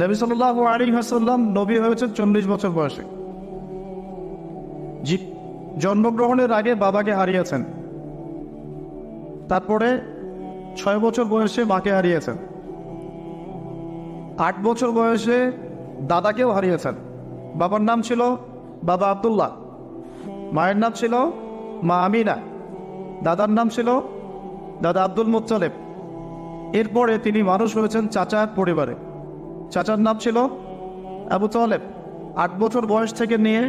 নবী সাল্লাল্লাহু আলাইহি ওয়াসাল্লাম নবী হয়েছেন 40 বছর বয়সে। জন্মগ্রহণের আগে বাবাকে হারিয়েছেন, তারপরে 6 বছর বয়সে মাকে হারিয়েছেন, 8 বছর বয়সে দাদাকেও হারিয়েছেন। বাবার নাম ছিল বাবা আব্দুল্লাহ, মায়ের নাম ছিল মা আমিনা, দাদার নাম ছিল দাদা আব্দুল মুত্তালিব। এরপরে তিনি মানুষ হয়েছেন চাচার পরিবারে। চাচার নাম ছিল আবু তালেব। 8 বছর বয়স থেকে নিয়ে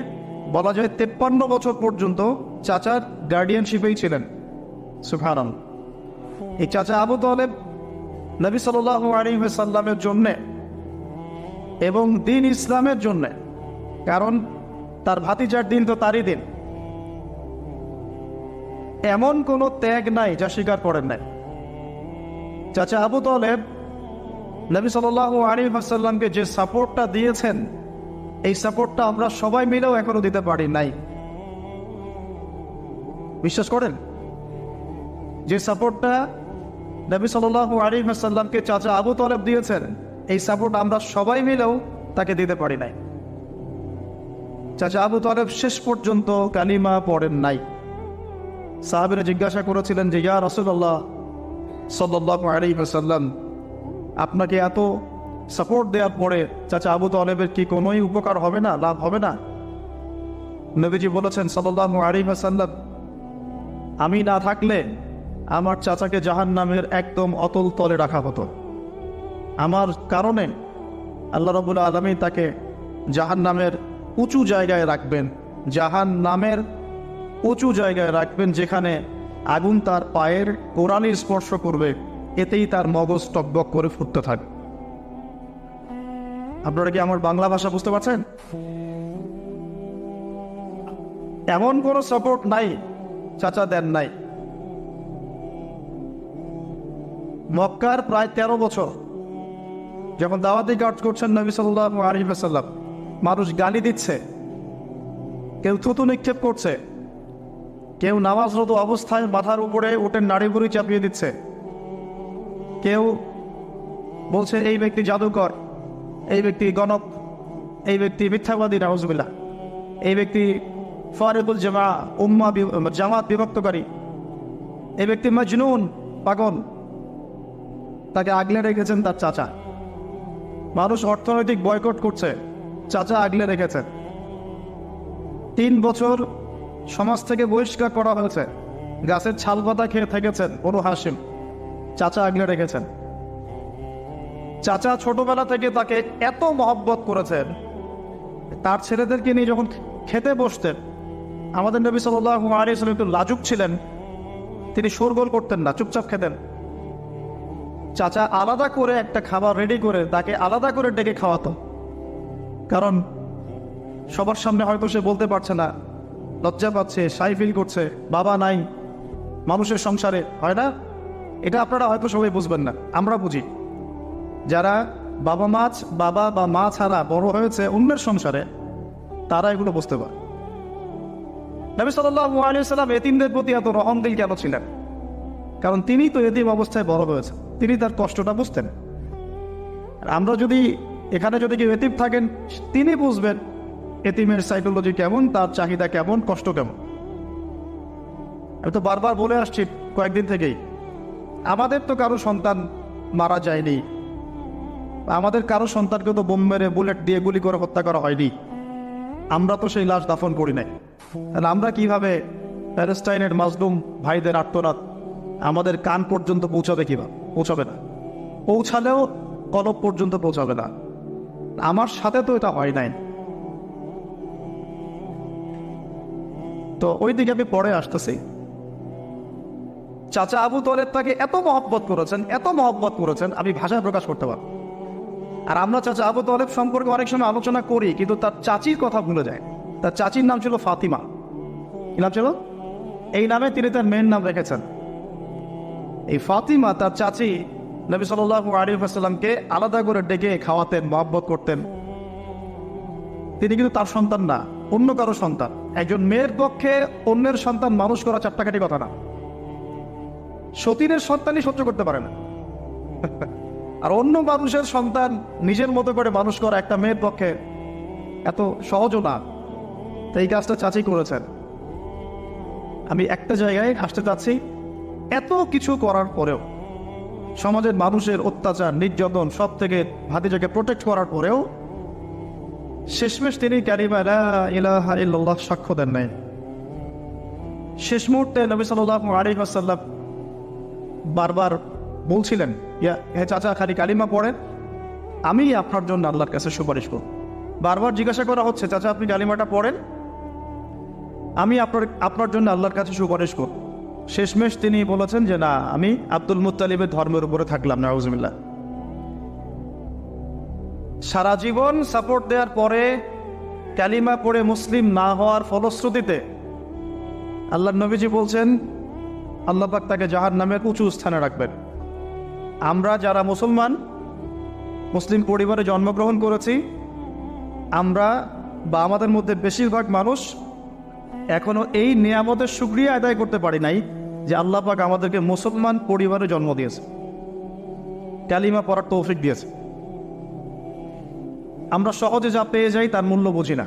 বলা যায় 53 বছর পর্যন্ত চাচার গার্ডিয়ানশিপেই ছিলেন। সুবহানাল্লাহ। এই চাচা আবু তালেব নবী সাল্লাল্লাহু আলাইহি ওয়াসাল্লামের জন্যে এবং দিন ইসলামের জন্যে, কারণ তার ভাতিজার দিন তো তারই দিন, এমন কোনো ত্যাগ নাই যা স্বীকার করেন নাই। চাচা আবু তালেব নবী সাল্লাল্লাহু আলাইহি ওয়াসাল্লামকে যে সাপোর্টটা দিয়েছেন, এই সাপোর্টটা আমরা সবাই মিলেও এখনো দিতে পারি নাই। বিশ্বাস করেন? যে সাপোর্টটা নবী সাল্লাল্লাহু আলাইহি ওয়াসাল্লামকে চাচা আবু তালেব দিয়েছেন, এই সাপোর্ট আমরা সবাই মিলেও তাকে দিতে পারি নাই। চাচা আবু তালেব শেষ পর্যন্ত কালিমা পড়েন নাই। সাহাবীরা জিজ্ঞাসা করেছিলেন যে, ইয়া রাসূলুল্লাহ সাল্লাল্লাহু আলাইহি ওয়াসাল্লাম, আপনাকে এত সাপোর্ট দেওয়ার পরে চাচা আবু তালেবের কি কোনোই উপকার হবে না, লাভ হবে না? নবীজি বলেছেন সাল্লাল্লাহু আলাইহি ওয়াসাল্লাম, আমি না থাকলে আমার চাচাকে জাহান্নামের একদম অতল তলে রাখা হতো। আমার কারণে আল্লাহ রাব্বুল আলামিন তাকে জাহান্নামের উঁচু জায়গায় রাখবেন, জাহান্নামের উঁচু জায়গায় রাখবেন, যেখানে আগুন তার পায়ের গোড়ালি স্পর্শ করবে, এতেই তার মগজ টকবক করে ফুটতে থাকবে। আপনারা কি আমার বাংলা ভাষা বুঝতে পারছেন? এমন কোনো সাপোর্ট নাই চাচা দেন নাই। মক্কার প্রায় 13 বছর যখন দাওয়াতি কাজ করছেন নবী সাল্লাল্লাহু আলাইহি ওয়াসাল্লাম, মানুষ গালি দিচ্ছে, কেউ থুতু নিক্ষেপ করছে, কেউ নামাজরত অবস্থায় মাথার উপরে উঠে নাড়ি বুড়ি চাপিয়ে দিচ্ছে, কেউ বলছে এই ব্যক্তি জাদুকর, এই ব্যক্তি গণক, এই ব্যক্তি মিথ্যাবাদী, নাউজুবিল্লাহ, এই ব্যক্তি ফারিকুল জামাত বিভক্তকারী, এই ব্যক্তি মজনুন, পাগল। তাকে আগলে রেখেছেন তার চাচা। মানুষ অর্থনৈতিক বয়কট করছে, চাচা আগলে রেখেছেন। 3 বছর সমাজ থেকে বহিষ্কার করা হয়েছে, গাছের ছাল পাতা খেয়ে থেকেছেন বনু হাশিম, চাচা আগলে রেখেছেন। চাচা ছোটবেলা থেকে তাকে এত মহব্বত করেছেন, তার ছেলেদেরকে নিয়ে যখন খেতে বসতেন, আমাদের নবী সাল্লাল্লাহু আলাইহি ওয়াসাল্লাম একটু লাজুক ছিলেন, তিনি শোরগোল করতেন না, চুপচাপ খেতেন। চাচা আলাদা করে একটা খাবার রেডি করে তাকে আলাদা করে ডেকে খাওয়াতো, কারণ সবার সামনে হয়তো সে বলতে পারছে না, লজ্জা পাচ্ছে, শাই ফিল করছে, বাবা নাই মানুষের সংসারে, হয় না? এটা আপনারা হয়তো সবাই বুঝবেন না, আমরা বুঝি। যারা বাবা বা মা ছাড়া বড় হয়েছে অন্যের সংসারে, তারা এগুলো বুঝতে পারে। নবী সাল্লাল্লাহু আলাইহি ওয়াসাল্লাম এতিমদের প্রতি এত রহমদিল কেন ছিলেন? কারণ তিনি তো এতিম অবস্থায় বড় হয়েছে, তিনি তার কষ্টটা বুঝতেন। আর আমরা যদি এখানে যদি কেউ এতিম থাকেন, তিনি বুঝবেন এতিমের সাইকোলজি কেমন, তার চাহিদা কেমন, কষ্ট কেমন। আমি তো বারবার বলে আসছি কয়েকদিন থেকেই, আমাদের তো কারো সন্তান মারা যায়নি, আমাদের কারো সন্তানকে তো বোম মেরে বুলেট দিয়ে গুলি করে হত্যা করা হয়নি, আমরা তো সেই লাশ দাফন করি নাই। তাহলে আমরা কিভাবে প্যালেস্টাইনের মাজলুম ভাইদের আর্তনাদ আমাদের কান পর্যন্ত পৌঁছাবে? কিভাবে পৌঁছাবে না, পৌঁছালেও কলব পর্যন্ত পৌঁছাবে না। আমার সাথে তো এটা হয় নাই। তো ওই দিকে আমি পরে আসতেছি। চাচা আবু তালেব তাকে এত মহব্বত করেছেন, আমি ভাষায় প্রকাশ করতে পারব। আর আমরা চাচা আবু তালেব সম্পর্কে অনেক সময় আলোচনা করি, কিন্তু তার চাচির কথা ভুলে যায়। তার চাচির নাম ছিল ফাতিমা। কি নাম ছিল? এই নামে তিনি তার মেয়ের নাম রেখেছেন। এই ফাতিমা, তার চাচি, নবী সাল্লাল্লাহু আলাইহি ওয়াসাল্লামকে আলাদা করে ডেকে খাওয়াতেন, মহব্বত করতেন। তিনি কিন্তু তার সন্তান না, অন্য কারো সন্তান। একজন মেয়ের পক্ষে অন্যের সন্তান মানুষ করা চারটাকাটি কথা না। সতীনের সন্তানই সহ্য করতে পারে না। আর অন্য মানুষের সন্তান নিজের মতো করে মানুষ করা একটা মেয়ের পক্ষে এত সহজও না। তো এই কাজটা চাচি করেছেন। আমি একটা জায়গায় আসতে চাচ্ছি, এত কিছু করার পরেও, সমাজের মানুষের অত্যাচার নির্যাতন সব থেকে ভাতিজাকে প্রোটেক্ট করার পরেও শেষমেশ তিনি কালিমা লা ইলাহা ইল্লাল্লাহ সাক্ষ্য দেন নাই। শেষ মুহূর্তে নবী সাল্লাল্লাহু আলাইহি ওয়াসাল্লাম বারবার বলছিলেন, হে চাচা, খালি কালিমা পড়েন, আমি আপনার জন্য আল্লাহর কাছে সুপারিশ করব। বারবার জিজ্ঞাসা করা হচ্ছে, চাচা আপনি কালিমাটা পড়েন, আমি আপনার জন্য আল্লাহর কাছে সুপারিশ করব। শেষমেশ তিনি বলেছেন যে না, আমি আব্দুল মুত্তালিবের ধর্মের উপরে থাকলাম, নাউজুবিল্লাহ। সারা জীবন সাপোর্ট দেওয়ার পরে কালিমা পড়ে মুসলিম না হওয়ার ফলশ্রুতিতে আল্লাহর নবীজি বলছেন আল্লাহ পাক তাকে জাহান্নামের উঁচু স্থানে রাখবেন। আমরা যারা মুসলমান, মুসলিম পরিবারে জন্মগ্রহণ করেছি, আমরা বা আমাদের মধ্যে বেশিরভাগ মানুষ এখনো এই নিয়ামতের শুকরিয়া আদায় করতে পারি নাই যে আল্লাহ পাক আমাদেরকে মুসলমান পরিবারে জন্ম দিয়েছে, কালিমা পড়ার তৌফিক দিয়েছে। আমরা সহজে যা পেয়ে যাই তার মূল্য বুঝি না।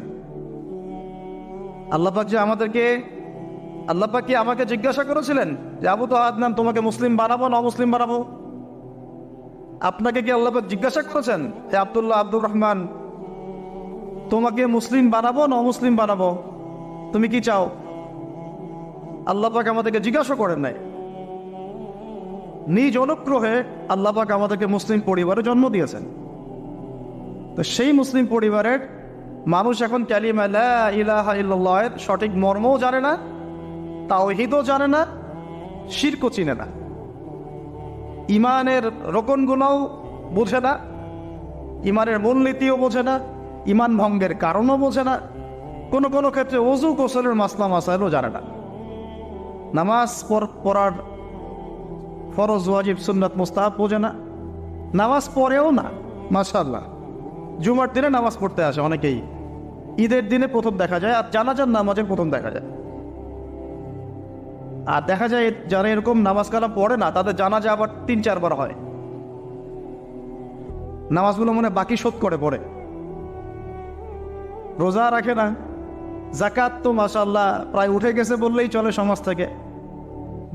আল্লাহ পাক যে আল্লাহ পাক কি আমাকে জিজ্ঞাসা করেছিলেন যে আবু তো আদনান, তোমাকে মুসলিম বানাবো না অমুসলিম বানাবো? আপনাকে কি আল্লাহ পাক জিজ্ঞাসা করেছেন হে আব্দুর রহমান, তোমাকে মুসলিম বানাবো না অমুসলিম বানাবো, তুমি কি চাও? আল্লাহ পাক আমাদেরকে জিজ্ঞাসা করেন নাই। নিজ অনুগ্রহে আল্লাহ পাক আমাদেরকে মুসলিম পরিবারে জন্ম দিয়েছেন। তো সেই মুসলিম পরিবারের মানুষ এখন কালিমা লা ইলাহা ইল্লাল্লাহর সঠিক মর্মও জানে না, তাওহীদও জানে না, শিরকও চিনে না, ইমানের রোকনগুলোও বোঝে না, ইমানের মূলনীতিও বোঝে না, ইমান ভঙ্গের কারণও বোঝে না, কোনো কোনো ক্ষেত্রে ওযু গোসলের মাসলা মাসাইলও জানে না। নামাজ পড়ার ফরজ ওয়াজিব সুন্নাত মুস্তাহাব বোঝে না, নামাজ পড়েও না। মাশাআল্লাহ, জুমার দিনে নামাজ পড়তে আসে অনেকেই, ঈদের দিনে প্রথম দেখা যায়, আর জানাজার নামাজের প্রথম দেখা যায়। আর দেখা যায় যারা এরকম নামাজ কালাম পড়ে না, তাদের জানাজা আবার 3-4 বার হয়। নামাজগুলো মনে বাকি শোধ করে পড়ে, রোজা রাখে না, যাকাত তো মাশাআল্লাহ প্রায় উঠে গেছে বললেই চলে সমাজ থেকে।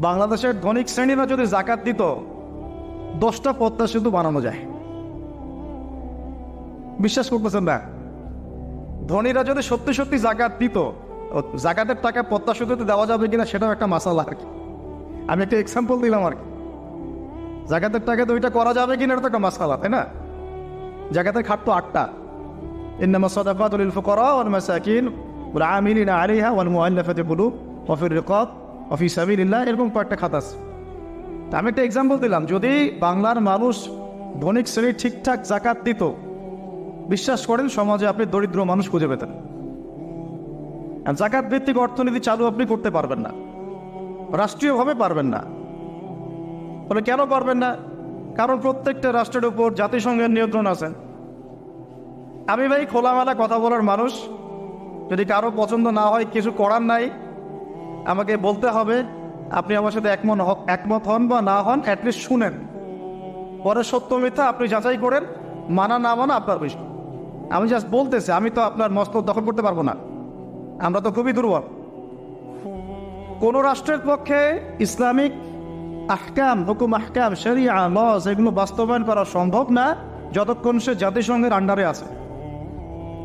বাংলাদেশের ধনিক শ্রেণীরা যদি যাকাত দিত, 10টা পদ্মা সেতু বানানো যায়। বিশ্বাস করতেছেন না? ধনীরা যদি সত্যি সত্যি যাকাত দিত, যাকাতের টাকা পদ্মা সেতুতে দেওয়া যাবে কিনা সেটাও একটা মাসালা আর কি। আমি একটা এক্সাম্পল দিলাম আর কি। যাকাতের টাকা তো ওইটা করা যাবে কিনা, এটা তো একটা মাসালা, তাই না? যাকাতের খাত তো 8টা, ইন্নামা সাদাকাতু লিল ফুকারা ওয়াল মাসাকিন ওয়াল আমিলিনা আলাইহা ওয়াল মুআল্লাফাতি কুলুব ওয়া ফির রিকাব ওয়া ফি সাবিলিল্লাহ, এরকম কয়েকটা খাত আছে। তা আমি একটা এক্সাম্পল দিলাম, যদি বাংলার মানুষ ধনিক শ্রেণী ঠিকঠাক যাকাত দিত, বিশ্বাস করেন সমাজে আপনি দরিদ্র মানুষ খুঁজে পেতেন। যাকাত ভিত্তিক অর্থনীতি চালু আপনি করতে পারবেন না, রাষ্ট্রীয়ভাবে পারবেন না। বলে কেন পারবেন না? কারণ প্রত্যেকটা রাষ্ট্রের উপর জাতিসংঘের নিয়ন্ত্রণ আছে। আমি ভাই খোলামেলা কথা বলার মানুষ, যদি কারো পছন্দ না হয় কিছু করার নাই, আমাকে বলতে হবে। আপনি আমার সাথে একমত হন বা না হন, অ্যাটলিস্ট শুনেন, পরে সত্য মিথ্যা আপনি যাচাই করেন, মানা না মানা আপনার বিষয়। আমি জাস্ট বলতেছি, আমি তো আপনার মস্তক দখল করতে পারবো না, আমরা তো খুবই দুর্বল। কোন রাষ্ট্রের পক্ষে ইসলামিক আহকাম, হুকুম আহকাম, শরিয়া, লজ এগুলো বাস্তবায়ন করা সম্ভব না যতক্ষণ সে জাতিসংঘের আন্ডারে আছে।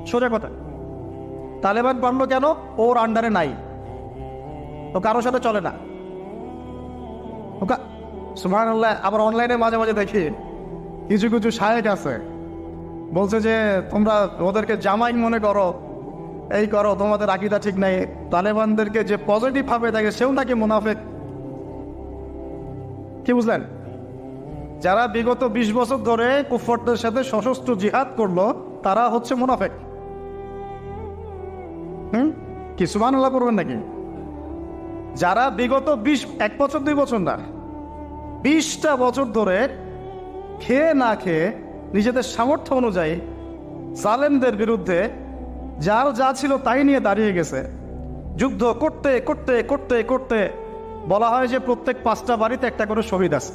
সোজা কথা। তালেবান পারলো কেন? ওর আন্ডারে নাই, ও কারোর সাথে চলে না। সুবহানাল্লাহ। আবার অনলাইনে মাঝে মাঝে দেখি কিছু কিছু শায়েখ আছে, বলছে যে তোমরা ওদেরকে জামাই মনে করো, এই করো, তোমাদের আকীদা ঠিক নাই। তালেবানদেরকে যে পজিটিভ ভাবে দেখে সেও নাকি মুনাফিক। কি বুঝলেন? যারা বিগত 20 বছর ধরে কুফরদের সাথে সশস্ত্র জিহাদ করলো, তারা হচ্ছে মুনাফিক। কি সুবহানাল্লাহ করবেন নাকি? যারা বিগত 1 বছর 2 বছর না, 20টা বছর ধরে খেয়ে না খেয়ে নিজেদের সামর্থ্য অনুযায়ী জালেমদের বিরুদ্ধে যার যা ছিল তাই নিয়ে দাঁড়িয়ে গেছে, যুদ্ধ করতে করতে করতে করতে বলা হয় যে প্রত্যেক 5টা বাড়িতে একটা করে শহীদ আছে।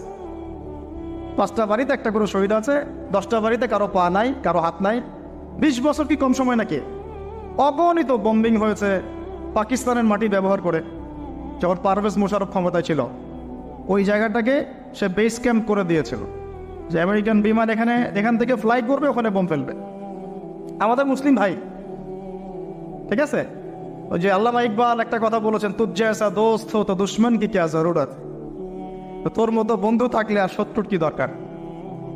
5টা বাড়িতে একটা করে শহীদ আছে, 10টা বাড়িতে কারো পা নাই, কারো হাত নাই। 20 বছর কি কম সময় নাকি? অগণিত বম্বিং হয়েছে পাকিস্তানের মাটি ব্যবহার করে, যখন পারভেজ মোশাররফ ক্ষমতায় ছিল। ওই জায়গাটাকে সে বেস ক্যাম্প করে দিয়েছিল, যে আমেরিকান বিমান এখান থেকে ফ্লাই করবে, ওখানে বোম ফেলবে। আমাদের মুসলিম ভাই, ঠিক আছে? ওই যে আল্লামা ইকবাল একটা কথা বলেছেন, তুঝ জৈসা দোস্ত হো তো দুশ্মন কি ক্যা জরুরত। তো তোর মতো বন্ধু থাকলে আর শত্রুর কি দরকার।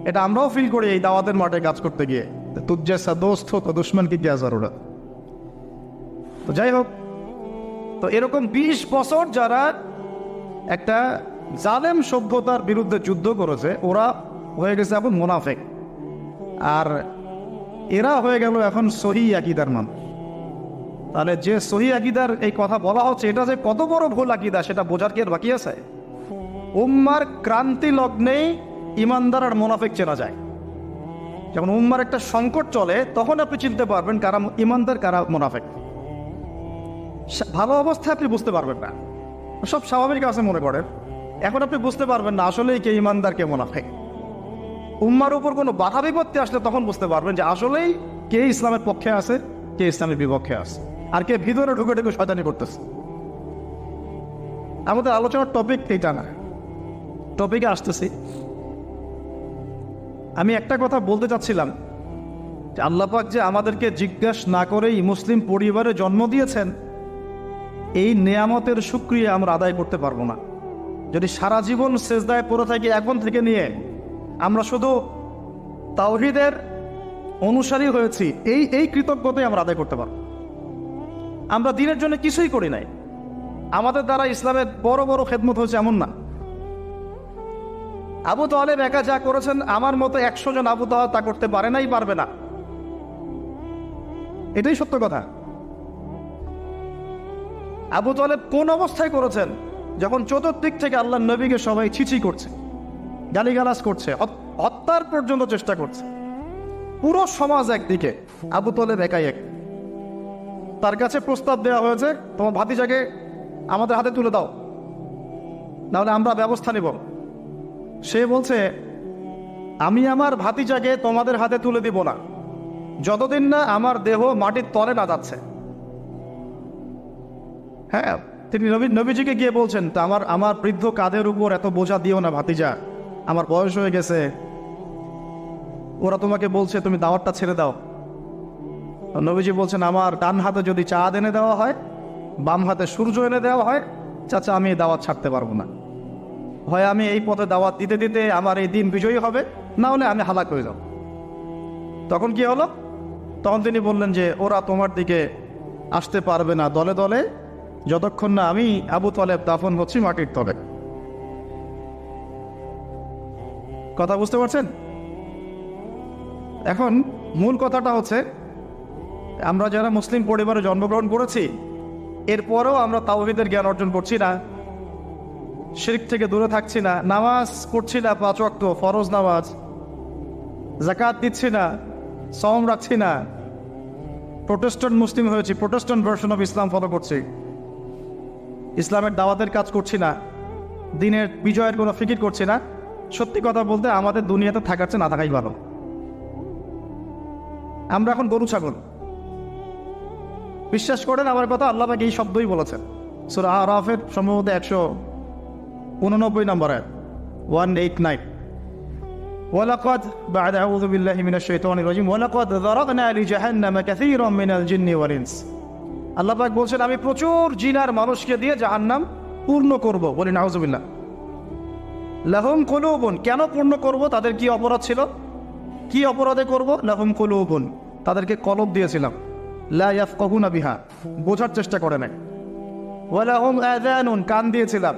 এটা আমরাও ফিল করি এই দাওয়াতের মাঠে কাজ করতে গিয়ে, তুঝ জৈসা দোস্ত হো তো দুশ্মন কি ক্যা জরুরত। তো যাই হোক, তো এরকম 20 বছর যারা একটা জালেম সভ্যতার বিরুদ্ধে যুদ্ধ করেছে, ওরা হয়ে গেছে এখন মুনাফিক, আর এরা হয়ে গেল এখন সহি আকীদার মানুষ। তাহলে যে সহি আকীদার এই কথা বলা হচ্ছে, এটা যে কত বড় ভুল আকীদা সেটা বোঝার কি আর বাকি আছে? উম্মার ক্রান্তি লগ্নেই ইমানদার আর মুনাফিক চেনা যায়। যখন উম্মার একটা সংকট চলে, তখন আপনি চিনতে পারবেন কারা ইমানদার, কারা মুনাফিক। ভালো অবস্থায় আপনি বুঝতে পারবেন না, সব স্বাভাবিক আছে মনে করেন। এখন আপনি বুঝতে পারবেন না আসলেই কে ইমানদার, কে মুনাফিক। উম্মার উপর কোনো বাধা বিপত্তি আসলে তখন বুঝতে পারবেন যে আসলেই কে ইসলামের পক্ষে আছে, কে ইসলামের বিপক্ষে আছে, আর কে ভিতরে ঢুকে ঢুকে শয়তানি করতেছে। আমাদের আলোচনার টপিক এইটা না, টপিকে আসতেছি। আমি একটা কথা বলতে চাচ্ছিলাম যে আল্লাহ পাক যে আমাদেরকে জিজ্ঞাসা না করেই মুসলিম পরিবারে জন্ম দিয়েছেন, এই নেয়ামতের শুকরিয়া আমরা আদায় করতে পারবো না। যদি সারা জীবন সেজদায় পড়ে থাকি এখন থেকে নিয়ে, আমরা শুধু তাওহীদের অনুসারী হয়েছি, এই কৃতজ্ঞতাই আমরা আদায় করতে পারবো। আমরা দিনের জন্য কিছুই করি নাই, আমাদের দ্বারা ইসলামের বড় বড় খেদমত হয়েছে এমন না। আবু তালেব একা যা করেছেন, আমার মতো 100 জন আবু তালেব তা করতে পারে নাই, পারবে না। এটাই সত্য কথা। আবু তালেব কোন অবস্থায় করেছেন? যখন চতুর্দিক থেকে আল্লাহর নবীকে সবাই ছিছি করছে, গালিগালাজ করছে, হত্যার পর্যন্ত চেষ্টা করছে, পুরো সমাজ একদিকে, আবু তালেব একাই এক। তার কাছে প্রস্তাব দেওয়া হয়েছে, তোমার ভাতিজাকে আমাদের হাতে তুলে দাও, নাহলে আমরা ব্যবস্থা নেব। সে বলছে, আমি আমার ভাতিজাকে তোমাদের হাতে তুলে দিব না যতদিন না আমার দেহ মাটির তলে না যাচ্ছে। হ্যাঁ, তিনি নবীজিকে গিয়ে বলছেন, তা আমার বৃদ্ধ কাঁধের উপর এত বোঝা দিও না ভাতিজা, আমার বয়স হয়ে গেছে, ওরা তোমাকে বলছে তুমি দাওয়াতটা ছেড়ে দাও। নবীজি বলছেন, আমার ডান হাতে যদি চাঁদ এনে দেওয়া হয়, বাম হাতে সূর্য এনে দেওয়া হয়, চাচা আমি এই দাওয়াত ছাড়তে পারবো না। হয় আমি এই পথে দাওয়াত দিতে দিতে আমার এই দিন বিজয়ী হবে, না হলে আমি হালাক হয়ে যাব। তখন কি হলো? তখন তিনি বললেন যে ওরা তোমার দিকে আসতে পারবে না দলে দলে, যতক্ষণ না আমি আবু তালেব দাফন হচ্ছি মাটির তলে। কথা বুঝতে পারছেন? এখন মূল কথাটা হচ্ছে, আমরা যারা মুসলিম পরিবারে জন্মগ্রহণ করেছি, এরপরেও আমরা তাওহীদের জ্ঞান অর্জন করছি না, শিরক থেকে দূরে থাকছি না, নামাজ পড়ছি না 5 ওয়াক্ত ফরজ নামাজ, যাকাত দিচ্ছি না, সওম রাখছি না, প্রোটেস্ট্যান্ট মুসলিম হয়েছি, Protestant version of Islam follow করছি, ইসলামের দাওয়াতের কাজ করছি না, দিনের বিজয়ের কোনো ফিকির করছি না। সত্যি কথা বলতে আমাদের দুনিয়াতে থাকার চেয়ে না থাকাই ভালো। আমরা এখন গরু ছাগল। বিশ্বাস করেন আমার কথা, আল্লাহ পাক এই শব্দই বলেছেন সূরা আরাফের সম্ভবত 189 নম্বর আয়াত, 189। ওয়ালাকাদ বা'দা আউযু বিল্লাহি মিনাশ শাইতানির রাজিম ওয়ালাকাদ যারাকনা লিজাহান্নামা কাসীরাম মিনাল জিন্নি ওয়াল ইনস। আল্লাহ পাক বলছেন, আমি প্রচুর জিন আর মানুষকে দিয়ে জাহান্নাম পূর্ণ করব। বলি নাউযুবিল্লাহ। লাহুম কুলুবুন, কেন পূর্ণ করব? তাদের কি অপরাধ ছিল? কি অপরাধে করব? লাহুম কুলুবুন, তাদেরকে কলব দিয়েছিলাম, লা ইয়াফকাহুনা বিহা, বোঝার চেষ্টা করে নাই। ওয়া লাহুম আযানুন, কান দিয়েছিলাম,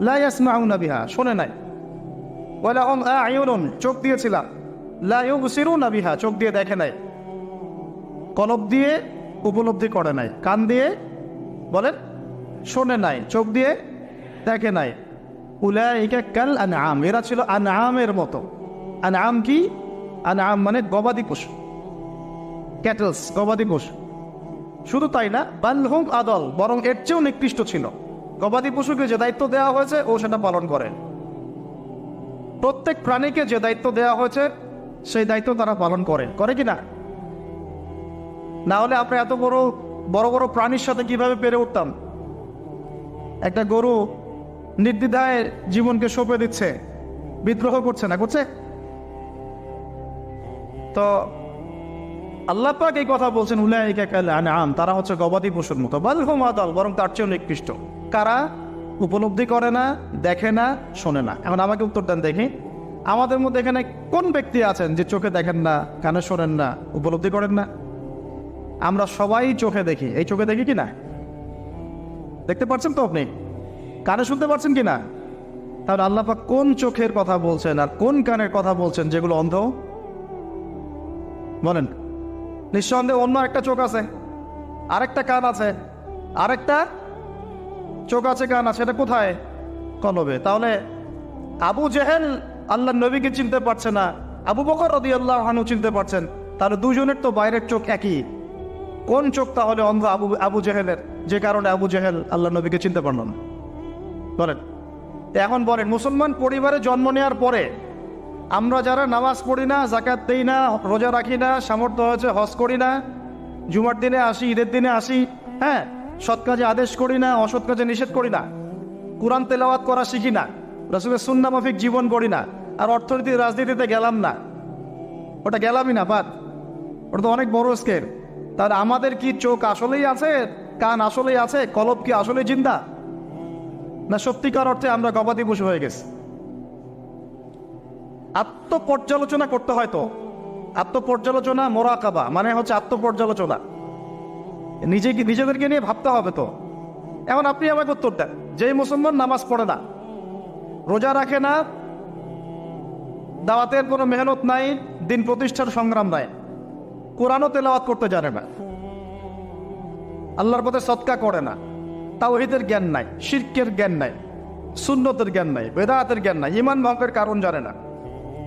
লা ইয়াসমাউনা বিহা, শোনে নাই। ওয়া লাহুম আ'য়ুনুন, চোখ দিয়েছিলাম, লা ইউবসিরুনা বিহা, চোখ দিয়ে দেখে নাই। কলব দিয়ে উপলব্ধি করে নাই, কান দিয়ে বলেন শোনে নাই, চোখ দিয়ে দেখে নাই। উলাইকা কাল আনআম, এরা ছিল আনআমের মতো। আনআম কি? আনআম মানে গবাদি পশু, ক্যাটলস, গবাদি পশু। শুধু তাই না, বাল হুম আদল, বরং এর চেয়েও নিকৃষ্ট ছিল। গবাদি পশুকে যে দায়িত্ব দেওয়া হয়েছে ও সেটা পালন করে। প্রত্যেক প্রাণীকে যে দায়িত্ব দেওয়া হয়েছে সেই দায়িত্ব তারা পালন করে কি না? না হলে আমরা এত বড় বড় বড় প্রাণীর সাথে কিভাবে পেরে উঠতাম? একটা গরু নির্দ্বিধায় জীবনকে সঁপে দিচ্ছে, বিদ্রোহ করছে না, করছে? তো আল্লাহ পাক এই কথা বলছেন, উলাইকা কাল আনআম, তারা হচ্ছে গবাদি পশুর মতো, বাল হুম আদাল, বরং তার চেয়ে নিকৃষ্ট। কারা? উপলব্ধি করে না, দেখে না, শোনে না। এখন আমাকে উত্তর দেন দেখি, আমাদের মধ্যে এখানে কোন ব্যক্তি আছেন যে চোখে দেখেন না, কানে শোনেন না, উপলব্ধি করেন না? আমরা সবাই চোখে দেখি। এই চোখে দেখি কি না? দেখতে পাচ্ছেন তো আপনি? কানে শুনতে পাচ্ছেন কি না? তাহলে আল্লাহ পাক কোন চোখের কথা বলছেন আর কোন কানের কথা বলছেন যেগুলো অন্ধ? বলেন। নিঃসন্দেহে অন্য একটা চোখ আছে, আরেকটা কান আছে, আরেকটা চোখ আছে, কান আছে, এটা কোথায়? কলবে। তাহলে আবু জেহেল আল্লাহ নবীকে চিনতে পারছে না, আবু বকর রাদিয়াল্লাহু আনহু চিনতে পারছেন, তাহলে দুজনের তো বাইরের চোখ একই। কোন চোখ তাহলে অন্ধ আবু জেহেলের, যে কারণে আবু জেহেল আল্লাহ নবীকে চিনতে পারল না? বলেন। এখন বলেন, মুসলমান পরিবারে জন্ম নেওয়ার পরে আমরা যারা নামাজ পড়ি না, যাকাত দেই না, রোজা রাখি না, সামর্থ্য হয়েছে হজ করি না, জুমার দিনে আসি, ঈদের দিনে আসি, হ্যাঁ, সৎ কাজে আদেশ করি না, অসৎ কাজে নিষেধ করি না, কোরআন তেলাওয়াত করা শিখি না, রাসূলের সুন্নাহ মাফিক জীবন গড়ি না, আর অর্থনীতি রাজনীতিতে গেলাম না, ওটা গেলামই না, বাদ, ওটা তো অনেক বড় স্কেল। তাহলে আমাদের কি চোখ আসলেই আছে, কান আসলেই আছে, কলব কি আসলেই জিন্দা, না সত্যিকার অর্থে আমরা গবাদি পশু হয়ে গেছি? আত্মপর্যালোচনা করতে হয় তো। আত্মপর্যালোচনা, মোরাকাবা মানে হচ্ছে আত্মপর্যালোচনা, নিজেদেরকে নিয়ে ভাবতে হবে তো। এখন আপনি আমাকে উত্তর দেন, যেই মুসলমান নামাজ পড়ে না, রোজা রাখে না, দাওয়াতের কোনো মেহনত নাই, দিন প্রতিষ্ঠার সংগ্রাম নাই, কোরআনও তেলাওয়াত করতে জানে না, আল্লাহর পথে সদকা করে না, তাওহীদের জ্ঞান নাই, শিরকের জ্ঞান নাই, সুন্নতের জ্ঞান নাই, বেদাতের জ্ঞান নাই, ঈমান ভঙ্গের কারণ জানে না,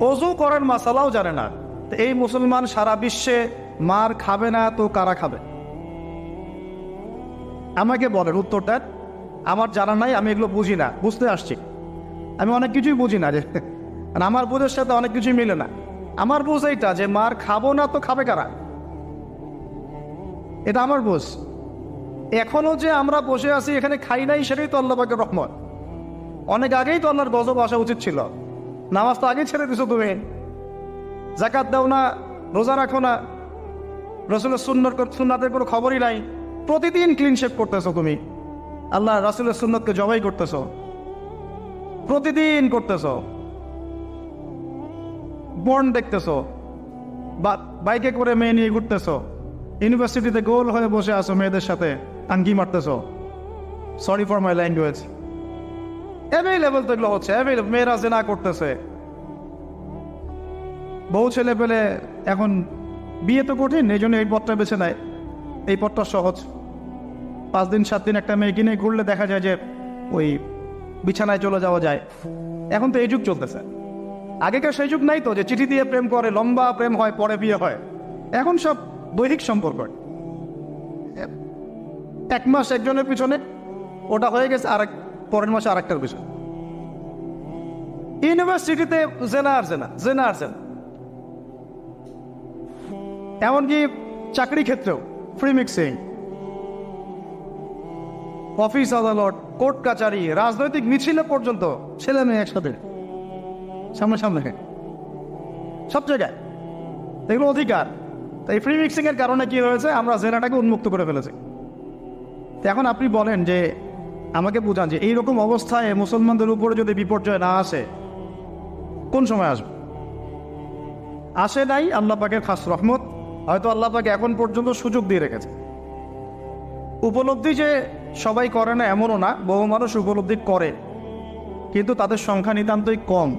ওযু করার মাসালাও জানে না, তো এই মুসলমান সারা বিশ্বে মার খাবে না তো কারা খাবে? আমাকে বলেন, উত্তর দেন। আমার জানা নাই, আমি এগুলো বুঝি না, বুঝতে আসছি। আমি অনেক কিছুই বুঝি না, যে আমার বুঝের সাথে অনেক কিছুই মিলে না। আমার বুঝ এইটা যে মার খাবো না তো খাবে কারা, এটা আমার বুঝ। এখনো যে আমরা বসে আছি এখানে খাই নাই, সেটাই তো আল্লাহ পাকের রহমত। অনেক আগেই তো আল্লাহর গজব আসা উচিত ছিল। নামাজ তো আগেই ছেড়ে দিছো তুমি, যাকাত দাও না, রোজা রাখো না, রাসূলের সুন্নাতের কোনো খবরই নাই, প্রতিদিন ক্লিন শেভ করতেছো তুমি, আল্লাহ রাসূলের সুন্নতকে জবাই করতেছো, প্রতিদিন করতেছো, বর্ন দেখতেছো, বাইকে করে মেয়ে নিয়ে ঘুরতেছো, ইউনিভার্সিটিতে গোল হয়ে বসে আছো, মেয়েদের সাথে আঙ্গি মারতেছো, sorry for my language, available তো এগুলো হচ্ছে, অ্যাভেলেবল। মেয়েরা জেনা করতেছে, বউ ছেলে পেলে, এখন বিয়ে তো কঠিন, এই জন্য এই পথটা বেছে নেয়, এই পথটা সহজ। 5 দিন 7 দিন একটা মেয়ে কিনে ঘুরলে দেখা যায় যে ওই বিছানায় চলে যাওয়া যায়। এখন তো এই যুগ চলতেছে, আগেকার সেই যুগ নাই তো, যে চিঠি দিয়ে প্রেম করে, লম্বা প্রেম হয়, পরে বিয়ে হয়। এখন সব দৈহিক সম্পর্ক, 1 মাস একজনের পিছনে, ওটা হয়ে গেছে আরেক পরের মাসে আরেকটার পিছনে। ইউনিভার্সিটিতে জেনা আর জেনা, জেনা আর জেনা, এমনকি চাকরি ক্ষেত্রেও ফ্রি মিক্সিং, অফিস আদালত, কোর্ট কাচারি, রাজনৈতিক মিছিলে পর্যন্ত ছেলে মেয়ে একসাথে সামনে সব জায়গায়, এগুলো অধিকার। তো এই ফ্রি মিক্সিং এর কারণে কি হয়েছে, আমরা জেনাটাকে উন্মুক্ত করে ফেলেছি। তো এখন আপনি বলেন, যে আমাকে বুঝান, যে এইরকম অবস্থায় মুসলমানদের উপরে যদি বিপর্যয় না আসে, কোন সময় আসবে? আসে নাই, আল্লাহ পাকের খাস রহমত। হয়তো আল্লাহ পাক এখন পর্যন্ত সুযোগ দিয়ে রেখেছে। উপলব্ধি যে সবাই করে না এমনও না, বহু মানুষ উপলব্ধি করে, কিন্তু তাদের সংখ্যা নিতান্তই কম।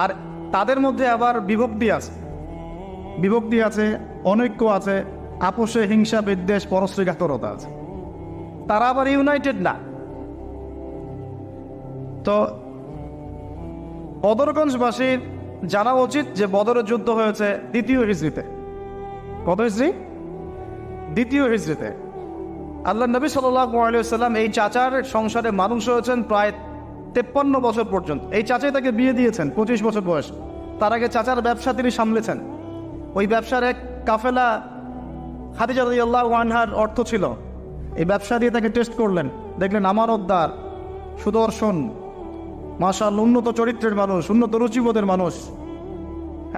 আর তাদের মধ্যে আবার বিভক্তি আছে, অনৈক্য আছে, আপোষে হিংসা, বিদ্বেষ, পরশ্রীঘাতরতা আছে। তারা আবার ইউনাইটেড না। তো বদরগঞ্জবাসীর জানা উচিত যে বদরের যুদ্ধ হয়েছে 2য় হিজরিতে। কত হিজরি? 2য় হিজরিতে। আল্লাহ নবী সাল্লাল্লাহু আলাইহি ওয়াসাল্লাম এই চাচার সংসারে মানুষ হয়েছেন প্রায় 53 বছর পর্যন্ত। এই চাচাই তাকে বিয়ে দিয়েছেন 25 বছর বয়স। তার আগে চাচার ব্যবসা তিনি সামলেছেন। ওই ব্যবসার এক কাফেলা খাদিজা রাদিয়াল্লাহু আনহার অর্থ ছিল। এই ব্যবসা দিয়ে তাকে টেস্ট করলেন, দেখলেন আমানতদার, সুদর্শন, মাশাআল্লাহ উন্নত চরিত্রের মানুষ, উন্নত রুচিবোধের মানুষ,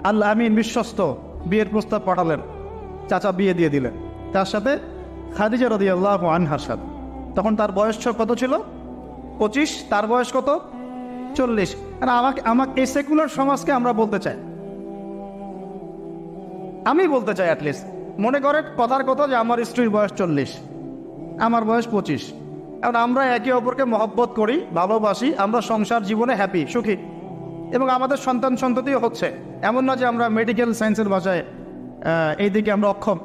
আল্লাহ আমিন, বিশ্বস্ত। বিয়ের প্রস্তাব পাঠালেন, চাচা বিয়ে দিয়ে দিলেন তার সাথে, খাদিজা রাদিয়াল্লাহু আনহার সাথে। তখন তার বয়স কত ছিল? 25। তার বয়স কত? 40। আর আমাকে এই সেকুলার সমাজকে আমরা বলতে চাই, আমি বলতে চাই অ্যাটলিস্ট, মনে করেন কথার কথা যে আমার স্ত্রীর বয়স 40, আমার বয়স 25। এখন আমরা একে অপরকে মহব্বত করি, ভালোবাসি, আমরা সংসার জীবনে হ্যাপি, সুখী, এবং আমাদের সন্তান সন্ততিও হচ্ছে। এমন না যে আমরা মেডিকেল সায়েন্সের ভাষায় এই দিকে আমরা অক্ষম।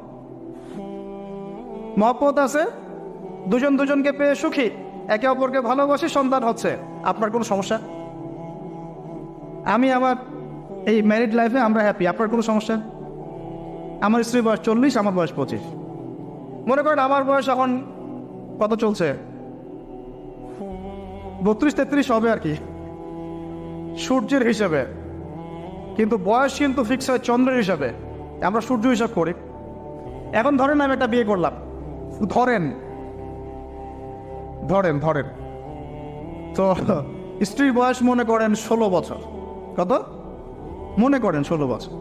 মহব্বত আছে, দুজন দুজনকে পেয়ে সুখী, একে অপরকে ভালোবাসি, সন্তান হচ্ছে। আপনার কোনো সমস্যা? আমি আমার এই ম্যারিড লাইফে আমরা হ্যাপি, আপনার কোনো সমস্যা? আমার স্ত্রীর বয়স 40, আমার বয়স 25। মনে করেন আমার বয়স এখন কত চলছে, 32-33 হবে আর কি, সূর্যের হিসাবে। কিন্তু বয়স কিন্তু ফিক্স হয় চন্দ্রের হিসাবে, আমরা সূর্য হিসাব করি। এখন ধরেন আমি একটা বিয়ে করলাম, ধরেন ধরেন ধরেন তো স্ত্রীর বয়স মনে করেন 16 বছর। কত? মনে করেন 16 বছর।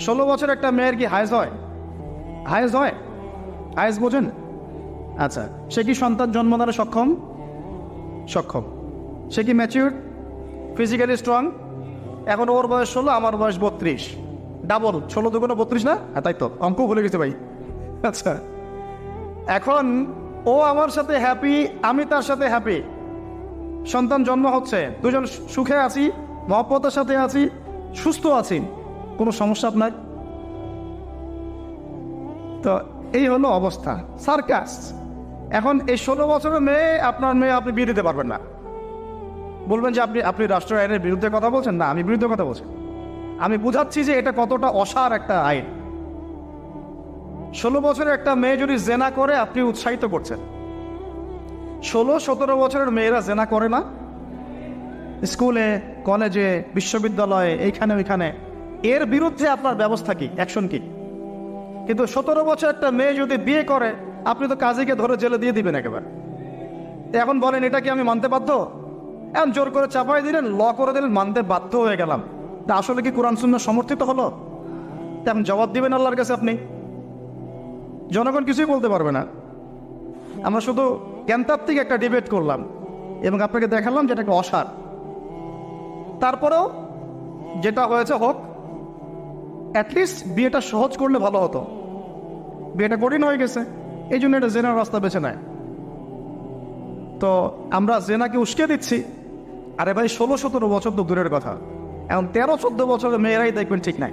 16 বছর একটা মেয়ের কি হায়েজ হয়? হায়েজ হয়? হায়েজ বোঝেন? আচ্ছা, সে কি সন্তান জন্ম দ্বারা সক্ষম? সক্ষম। সে কি ম্যাচিউর, ফিজিক্যালি স্ট্রং? এখন ওর বয়স 16, আমার বয়স 32, ডাবল। 16 দুগুণ 32 না? হ্যাঁ তাই তো, অঙ্ক ভুলে গেছে ভাই। আচ্ছা, এখন ও আমার সাথে হ্যাপি, আমি তার সাথে হ্যাপি, সন্তান জন্ম হচ্ছে, দুজন সুখে আছি, মহব্বতের সাথে আছি, সুস্থ আছি, কোনো সমস্যা আপনার? তো এই হলো অবস্থা, সার্কাস। এখন এই 16 বছরের মেয়ে, আপনার মেয়ে, আপনি বিয়ে দিতে পারবেন না। বলবেন যে আপনি রাষ্ট্র আইনের বিরুদ্ধে কথা বলছেন। না, আমি বিরুদ্ধে কথা বলছি। আমি বুঝাচ্ছি যে এটা কতটা অসার একটা আইন। 16 বছরের একটা মেয়ে যদি জেনা করে, আপনি উৎসাহিত করছেন। 16-17 বছরের মেয়েরা জেনা করে না? স্কুলে, কলেজে, বিশ্ববিদ্যালয়ে, এইখানে ওইখানে, এর বিরুদ্ধে আপনার ব্যবস্থা কি, অ্যাকশন কি? কিন্তু 17 বছর একটা মেয়ে যদি বিয়ে করে, আপনি তো কাজীকে ধরে জেলে দিয়ে দিবেন একেবারে। এখন বলেন এটা কি আমি মানতে বাধ্য? এখন জোর করে চাপাই দিলেন, ল করে দিলেন, মানতে বাধ্য হয়ে গেলাম। তা আসলে কি কোরআন সুন্নাহ সমর্থিত হলো? তেমন জবাব দিবেন আল্লাহর কাছে আপনি? জনগণ কিছুই বলতে পারবে না। আমরা শুধু জ্ঞানতাত্ত্বিক একটা ডিবেট করলাম এবং আপনাকে দেখালাম যেটা একটা অসার। তারপরেও যেটা হয়েছে হোক, অ্যাটলিস্ট বিয়েটা সহজ করলে ভালো হতো। বিয়েটা কঠিন হয়ে গেছে, এই জন্য এটা জেনার রাস্তা বেছে নেয়। তো আমরা জেনাকে উস্কে দিচ্ছি। আরে ভাই, 16-17 বছর তো দূরের কথা, এখন 13-14 বছরের মেয়েরাই দেখবেন ঠিক নাই।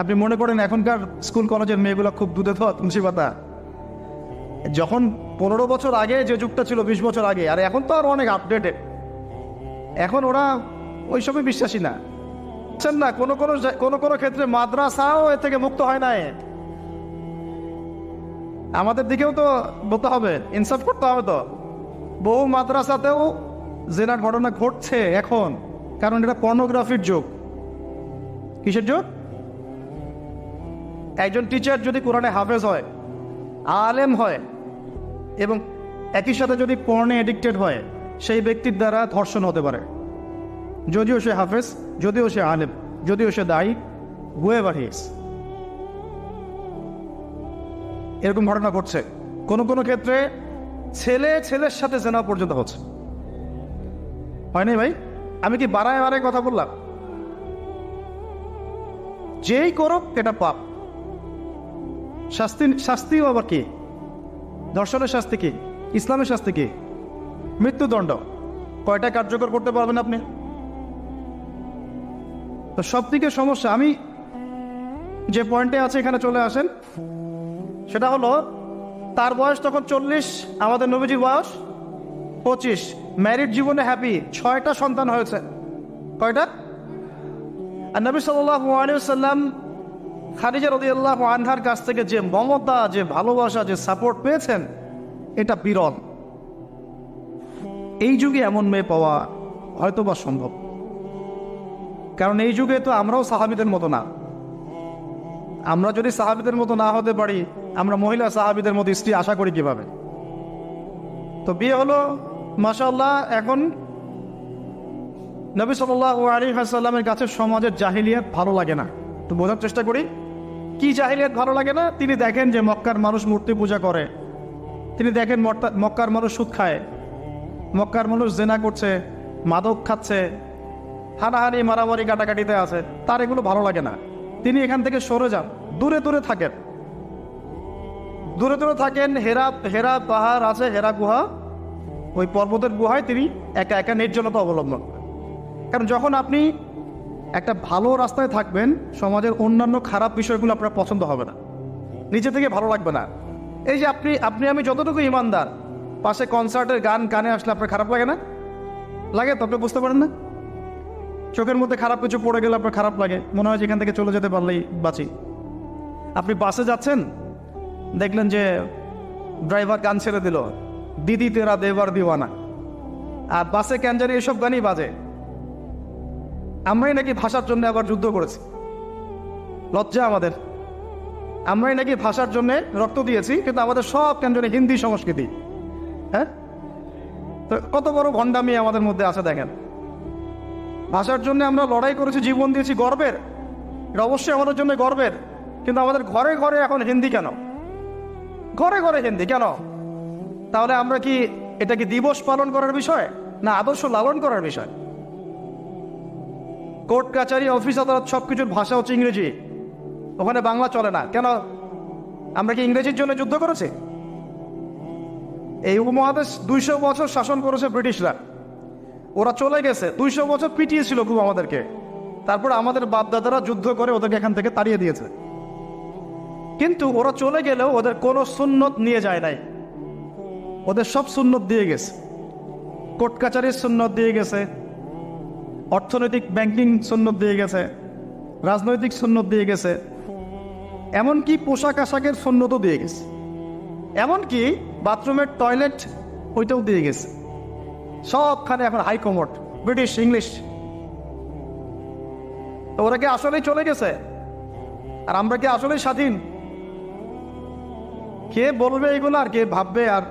আপনি মনে করেন এখনকার স্কুল কলেজের মেয়েগুলো খুব দুধে ধোয়া তুলসী পাতা? যখন 15 বছর আগে যে যুগটা ছিল, 20 বছর আগে, আর এখন তো আর অনেক আপডেটেড। এখন ওরা ওইসবই বিশ্বাসী না, বুঝছেন না? কোনো ক্ষেত্রে মাদ্রাসাও এর থেকে মুক্ত হয় না। আমাদের দিকেও তো বলতে হবে, ইনসাফ করতে হবে। তো বহু মাদ্রাসাতেও জেনার ঘটনা ঘটছে এখন, কারণ এটা পর্নোগ্রাফির যুগ। কিসের যুগ? একজন টিচার যদি কোরআনে হাফেজ হয়, আলেম হয়, এবং একই সাথে যদি পর্নে এডিক্টেড হয়, সেই ব্যক্তির দ্বারা ধর্ষণ হতে পারে, যদিও সে হাফেজ, যদিও সে আলেম, যদিও সে দায়ী, হুয়েভার হি ইজ। এরকম ঘটনা ঘটছে। কোনো ক্ষেত্রে ছেলের সাথে জেনা পর্যন্ত হচ্ছে। হয়নি ভাই? আমি কি বাড়ায় কথা বললাম? যেই করুক এটা পাপ। শাস্তিও আবার কি? ধর্ষণের শাস্তি কি? ইসলামের শাস্তি কি? মৃত্যুদণ্ড। কয়টা কার্যকর করতে পারবেন আপনি? তো সব দিকে সমস্যা। আমি যে পয়েন্টে আছে এখানে চলে আসেন। সেটা হলো, তার বয়স তখন 40, আমাদের নবীজির বয়স 25। ম্যারিড জীবনে হ্যাপি, 6টা সন্তান হয়েছে। কয়টা? আর নবী সাল্লাল্লাহু আলাইহি ওয়াসাল্লাম খাদিজা রাদিয়াল্লাহু আনহার কাছ থেকে যে মমতা, যে ভালোবাসা, যে সাপোর্ট পেয়েছেন, এটা বিরল। এই যুগে এমন মেয়ে পাওয়া হয়তো বা সম্ভব, কারণ এই যুগে তো আমরাও সাহাবীদের মতো না। আমরা যদি সাহাবীদের মতো না হতে পারি, আমরা মহিলা সাহাবীদের মতো স্ত্রী আশা করি কিভাবে? তো বিয়ে হলো মাশাআল্লাহ। এখন নবী সাল্লাল্লাহু আলাইহি ওয়াসাল্লামের কাছে সমাজের জাহিলিয়াত ভালো লাগে না। তো বোঝার চেষ্টা করি কি জাহিলিয়াত ভালো লাগে না। তিনি দেখেন যে মক্কার মানুষ মূর্তি পূজা করে, তিনি দেখেন মক্কার মানুষ সুদ খায়, মক্কার মানুষ জেনা করছে, মাদক খাচ্ছে, হানাহানি মারামারি কাটাকাটিতে আছে, তার এগুলো ভালো লাগে না। তিনি এখান থেকে সরে যান, দূরে দূরে থাকেন, দূরে দূরে থাকেন। হেরা পাহাড় আছে, হেরা গুহা, ওই পর্বতের গুহায় তিনি একা একা নির্জনতা অবলম্বন করেন। কারণ যখন আপনি একটা ভালো রাস্তায় থাকবেন, সমাজের অন্যান্য খারাপ বিষয়গুলো আপনার পছন্দ হবে না, নিজে থেকে ভালো লাগবে না। এই যে আপনি আমি যতটুকু ইমানদার, পাশে কনসার্টের গান কানে আসলে আপনার খারাপ লাগে না? লাগে তো, আপনি বুঝতে পারেন না? চোখের মধ্যে খারাপ কিছু পড়ে গেলে আপনার খারাপ লাগে, মনে হয় যেখান থেকে চলে যেতে পারলেই বাঁচি। আপনি বাসে যাচ্ছেন, দেখলেন যে ড্রাইভার গান ছেড়ে দিল, দিদি তেরা দেবার দিওয়ানা, আর বাসে কেন জানি এসব গানই বাজে। আমরাই নাকি ভাষার জন্য আবার যুদ্ধ করেছি, লজ্জা আমাদের। আমরাই নাকি ভাষার জন্য রক্ত দিয়েছি, কিন্তু আমাদের সব কেন জানি হিন্দি সংস্কৃতি। হ্যাঁ, তো কত বড় ভণ্ডামি আমাদের মধ্যে আছে দেখেন। ভাষার জন্য আমরা লড়াই করেছি, জীবন দিয়েছি, গর্বের, এটা অবশ্যই আমাদের জন্য গর্বের। কিন্তু আমাদের ঘরে ঘরে এখন হিন্দি কেন? ঘরে ঘরে হিন্দি কেন? তাহলে আমরা কি এটা কি দিবস পালন করার বিষয়, না আদর্শ লালন করার বিষয়? কোর্ট কাচারি অফিস আদালত সবকিছুর ভাষা হচ্ছে ইংরেজি, ওখানে বাংলা চলে না কেন? আমরা কি ইংরেজির জন্য যুদ্ধ করেছি? এই উপমহাদেশ 200 বছর শাসন করেছে ব্রিটিশরা, ওরা চলে গেছে, 200 বছর পিটিয়েছিল খুব আমাদেরকে, তারপর আমাদের বাপদাদারা যুদ্ধ করে ওদেরকে এখান থেকে তাড়িয়ে দিয়েছে। কিন্তু ওরা চলে গেলেও ওদের কোনো সুন্নত নিয়ে যায় নাই, ওদের সব সুন্নত দিয়ে গেছে। কোর্ট কাচারির সুন্নত দিয়ে গেছে, অর্থনৈতিক ব্যাংকিং সুন্নত দিয়ে গেছে, রাজনৈতিক সুন্নত দিয়ে গেছে, এমনকি পোশাক আশাকের সুন্নতও দিয়ে গেছে, এমনকি বাথরুমের টয়লেট ওইটাও দিয়ে গেছে। সবখানে এখন হাইকমোড ব্রিটিশ ইংলিশ। তো ওরা কি আসলেই চলে গেছে আর আমরা কি আসলেই স্বাধীন? কে বলবে এগুলো আর কে ভাববে? আর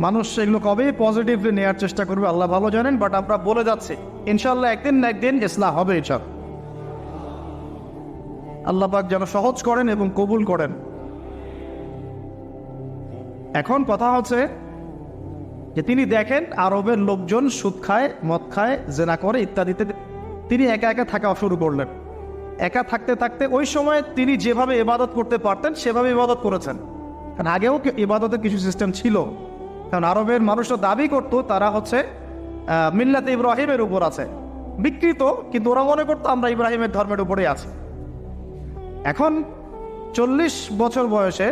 মানুষ এগুলো কবেই পজিটিভলি নেওয়ার চেষ্টা করবে আল্লাহ ভালো জানেন। বাট আমরা বলে যাচ্ছি ইনশাল্লাহ একদিন না একদিন ইসলাম হবে ইনশাল্লাহ। আল্লাহ পাক যেন সহজ করেন এবং কবুল করেন। এখন কথা হচ্ছে যে তিনি দেখেন আরবের লোকজন সুদ খায়, মদ খায়, জেনা করে ইত্যাদিতে, তিনি একা একা থাকা শুরু করলেন। একা থাকতে থাকতে ওই সময় তিনি যেভাবে ইবাদত করতে পারতেন সেভাবে ইবাদত করেছেন। কারণ আগেও ইবাদতের কিছু সিস্টেম ছিল, কারণ আরবের মানুষরা দাবি করতো তারা হচ্ছে মিল্লাতে ইব্রাহিমের উপর আছে, বিকৃত, কিন্তু ওরা মনে করতো আমরা ইব্রাহিমের ধর্মের উপরেই আছি। এখন 40 বছর বয়সে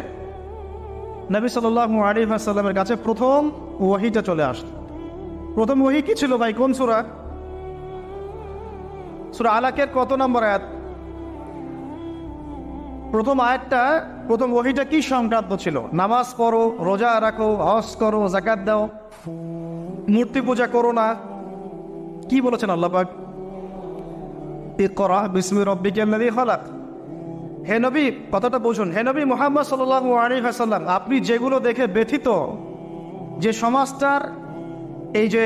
নবী সাল্লাল্লাহু আলাইহি ওয়াসাল্লামের কাছে প্রথম ওহীটা চলে আসলো। প্রথম ওহী কি ছিল ভাই? কোন সূরা? সূরা আলাকের কত নম্বর আয়াত? প্রথম আয়াতটা, প্রথম ওহীটা কি সংক্রান্ত ছিল? নামাজ পড়ো, রোজা রাখো, হজ করো, যাকাত দাও, মূর্তি পূজা করো না। কি বলেছেন আল্লাহ পাক? ইকরা বিসমি রাব্বিকাল্লাযী খালাক। হে নবী, কথাটা বুঝুন, হে নবী মুহাম্মদ সাল্লাল্লাহু আলাইহি ওয়াসাল্লাম, আপনি যেগুলো দেখে ব্যথিত, যে সমাজটার এই যে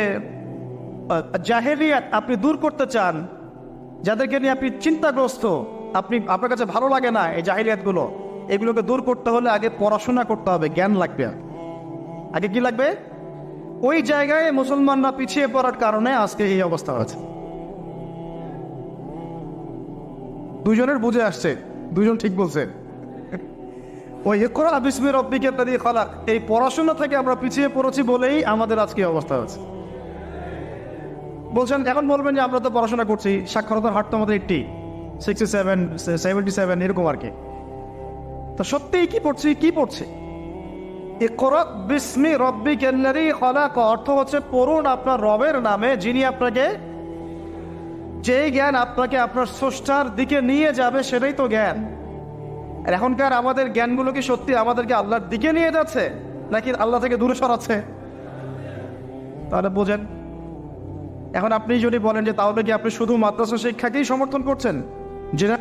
জাহেলিয়াত আপনি দূর করতে চান, যাদেরকে নিয়ে আপনি চিন্তাগ্রস্ত, আপনার কাছে ভালো লাগে না এই জাহেলিয়াতগুলো, এগুলোকে দূর করতে হলে আগে পড়াশোনা করতে হবে, জ্ঞান লাগবে। আগে কি লাগবে? ওই জায়গায় মুসলমানরা পিছিয়ে পড়ার কারণে আজকে এই অবস্থা হয়েছে। দুজনের বুঝে আসছে, দুজন ঠিক বলছে। ওই ইকরা বিসমি রাব্বিকাল্লাযী খালাক, এই পড়াশোনা থেকে আমরা পিছিয়ে পড়েছি বলেই আমাদের আজকে অবস্থা হচ্ছে। বলছেন, এখন বলবেন যে আমরা তো পড়াশোনা করছি, সাক্ষরতার হার তো আমাদের 80, 67, 77 এরকম আর কি। তো সত্যিই কি পড়ছে? ইকরা বিসমি রাব্বিকাল্লাযী খালাক অর্থ হচ্ছে পড়ুন আপনার রবের নামে, যিনি আপনাকে, যেই জ্ঞান আপনাকে আপনার স্রষ্টার দিকে নিয়ে যাবে সেটাই তো জ্ঞান। আর এখনকার আমাদের জ্ঞানগুলো কি সত্যি আমাদেরকে আল্লাহর দিকে নিয়ে যাচ্ছে নাকি আল্লাহ থেকে দূরে সরাচ্ছে? তাহলে বোঝেন। এখন আপনি যদি বলেন যে তাহলে কি আপনি শুধু মাদ্রাসা শিক্ষাকেই সমর্থন করছেন, যেটা